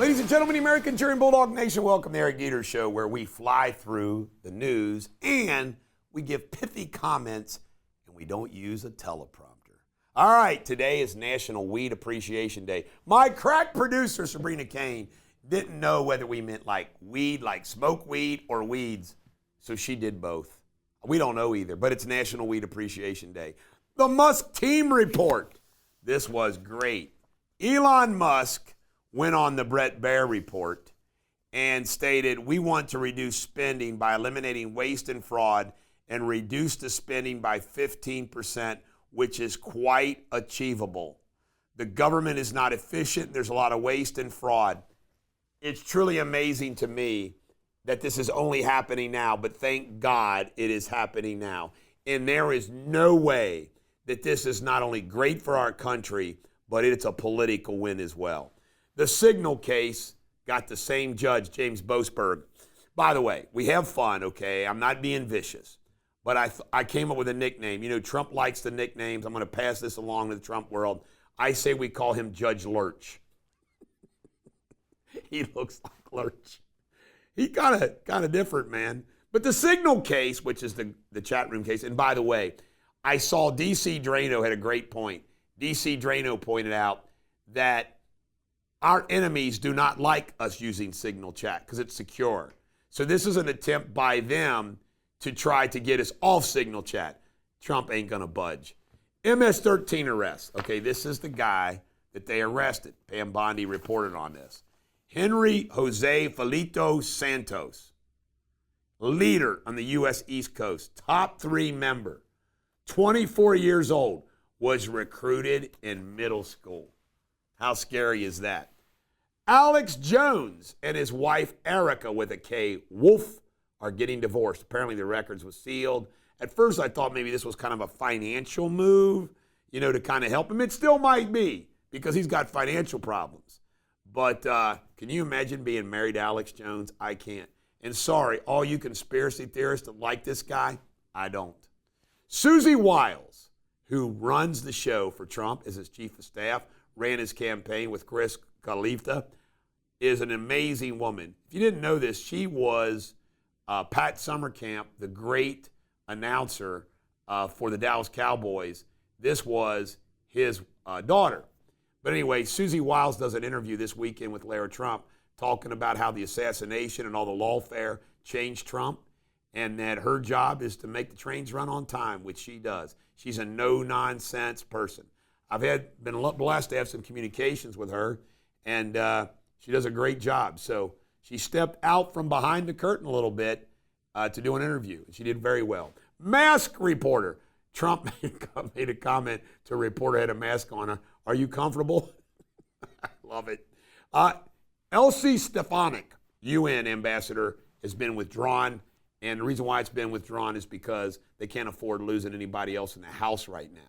Ladies and gentlemen, the American Jury and Bulldog Nation, welcome to the Eric Deters Show, where we fly through the news and we give pithy comments and we don't use a teleprompter. All right, today is National Weed Appreciation Day. My crack producer, Sabrina Kane, didn't know whether we meant like weed, like smoke weed, or weeds, so she did both. We don't know either, but it's National Weed Appreciation Day. The Musk team report. This was great. Elon Musk went on the Brett Baer report and stated, we want to reduce spending by eliminating waste and fraud and reduce the spending by 15%, which is quite achievable. The government is not efficient. There's a lot of waste and fraud. It's truly amazing to me that this is only happening now, but thank God it is happening now. And there is no way that this is not only great for our country, but it's a political win as well. The Signal case got the same judge, James Boasberg. By the way, we have fun, okay? I'm not being vicious, but I came up with a nickname. You know, Trump likes the nicknames. I'm going to pass this along to the Trump world. I say we call him Judge Lurch. He looks like Lurch. He kind of different, man. But the Signal case, which is the chat room case, and by the way, I saw DC Drano had a great point. DC Drano pointed out that our enemies do not like us using Signal chat because it's secure. So this is an attempt by them to try to get us off Signal chat. Trump ain't going to budge. MS-13 arrest. Okay, this is the guy that they arrested. Pam Bondi reported on this. Henry Jose Felito Santos, leader on the U.S. East Coast, top 3 member, 24 years old, was recruited in middle school. How scary is that? Alex Jones and his wife Erica, with a K, Wolf, are getting divorced. Apparently the records was sealed. At first I thought maybe this was kind of a financial move, you know, to kind of help him. It still might be because he's got financial problems. But can you imagine being married to Alex Jones? I can't. And sorry, all you conspiracy theorists that like this guy, I don't. Susie Wiles, who runs the show for Trump as his chief of staff, ran his campaign with Chris Khalifa, is an amazing woman. If you didn't know this, she was Pat Summercamp, the great announcer for the Dallas Cowboys. This was his daughter. But anyway, Susie Wiles does an interview this weekend with Lara Trump talking about how the assassination and all the lawfare changed Trump, and that her job is to make the trains run on time, which she does. She's a no-nonsense person. I've been blessed to have some communications with her, and she does a great job. So she stepped out from behind the curtain a little bit to do an interview. She did very well. Mask reporter. Trump made a comment to a reporter who had a mask on her. Are you comfortable? I love it. Elsie Stefanik, UN ambassador, has been withdrawn. And the reason why it's been withdrawn is because they can't afford losing anybody else in the House right now.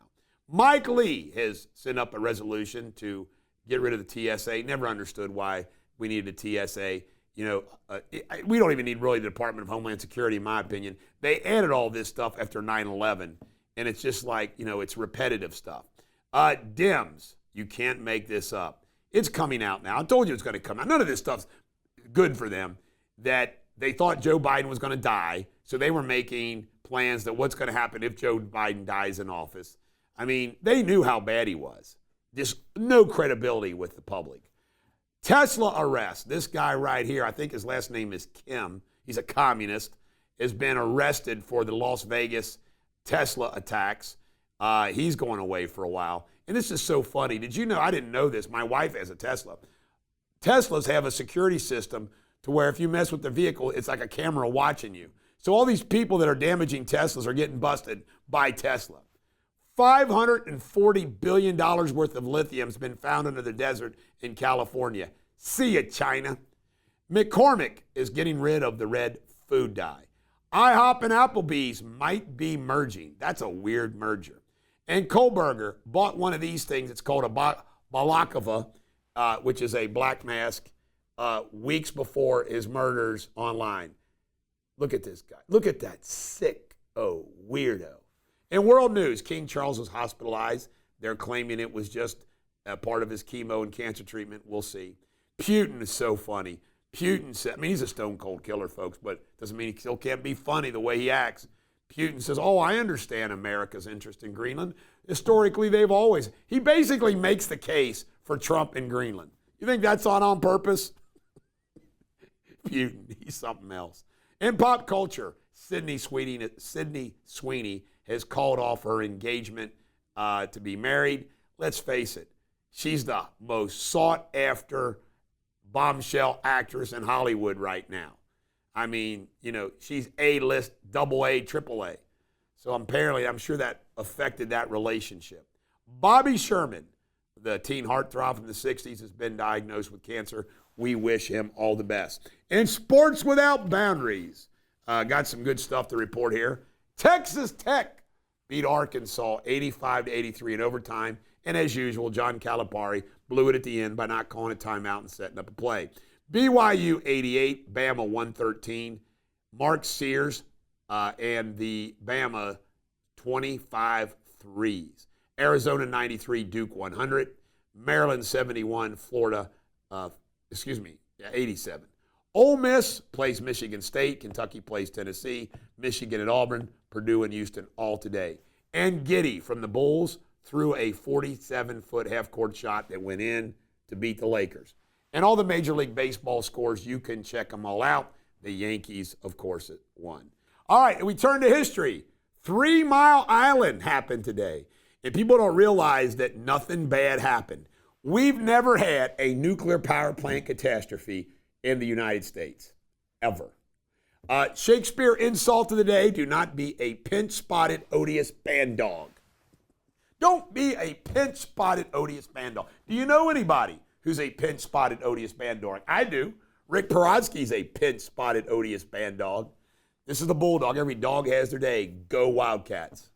Mike Lee has sent up a resolution to get rid of the TSA. Never understood why we needed a TSA. You know, we don't even need really the Department of Homeland Security, in my opinion. They added all this stuff after 9/11, and it's just like, you know, it's repetitive stuff. Dems, you can't make this up. It's coming out now. I told you it's going to come out. None of this stuff's good for them. That they thought Joe Biden was going to die, so they were making plans that what's going to happen if Joe Biden dies in office. I mean, they knew how bad he was. Just no credibility with the public. Tesla arrest. This guy right here, I think his last name is Kim. He's a communist, has been arrested for the Las Vegas Tesla attacks. He's going away for a while. And this is so funny. Did you know, I didn't know this. My wife has a Tesla. Teslas have a security system to where if you mess with the vehicle, it's like a camera watching you. So all these people that are damaging Teslas are getting busted by Tesla. $540 billion worth of lithium has been found under the desert in California. See ya, China. McCormick is getting rid of the red food dye. IHOP and Applebee's might be merging. That's a weird merger. And Kohlberger bought one of these things. It's called a balaclava, which is a black mask, weeks before his murders online. Look at this guy. Look at that sick, weirdo. In world news, King Charles was hospitalized. They're claiming it was just a part of his chemo and cancer treatment. We'll see. Putin is so funny. Putin said, I mean, he's a stone cold killer, folks, but doesn't mean he still can't be funny the way he acts. Putin says, oh, I understand America's interest in Greenland. Historically, they've always. He basically makes the case for Trump in Greenland. You think that's on purpose? Putin, he's something else. In pop culture, Sydney Sweeney has called off her engagement to be married. Let's face it, she's the most sought after bombshell actress in Hollywood right now. I mean, you know, she's A-list, AA, AAA. So apparently, I'm sure that affected that relationship. Bobby Sherman, the teen heartthrob from the 60s, has been diagnosed with cancer. We wish him all the best. In Sports Without Boundaries, got some good stuff to report here. Texas Tech beat Arkansas 85-83 in overtime. And as usual, John Calipari blew it at the end by not calling a timeout and setting up a play. BYU 88, Bama 113. Mark Sears and the Bama 25 threes. Arizona 93, Duke 100. Maryland 71, Florida, 87. Ole Miss plays Michigan State. Kentucky plays Tennessee. Michigan and Auburn. Purdue and Houston all today. And Giddey from the Bulls threw a 47-foot half-court shot that went in to beat the Lakers. And all the Major League Baseball scores, you can check them all out. The Yankees, of course, won. All right, we turn to history. 3 Mile Island happened today. And people don't realize that nothing bad happened. We've never had a nuclear power plant catastrophe in the United States, ever. Shakespeare insult of the day, do not be a pinch-spotted, odious bandog. Don't be a pinch-spotted, odious bandog. Do you know anybody who's a pinch-spotted, odious bandog? I do. Rick Perodsky's a pinch-spotted, odious bandog. This is the Bulldog. Every dog has their day. Go Wildcats.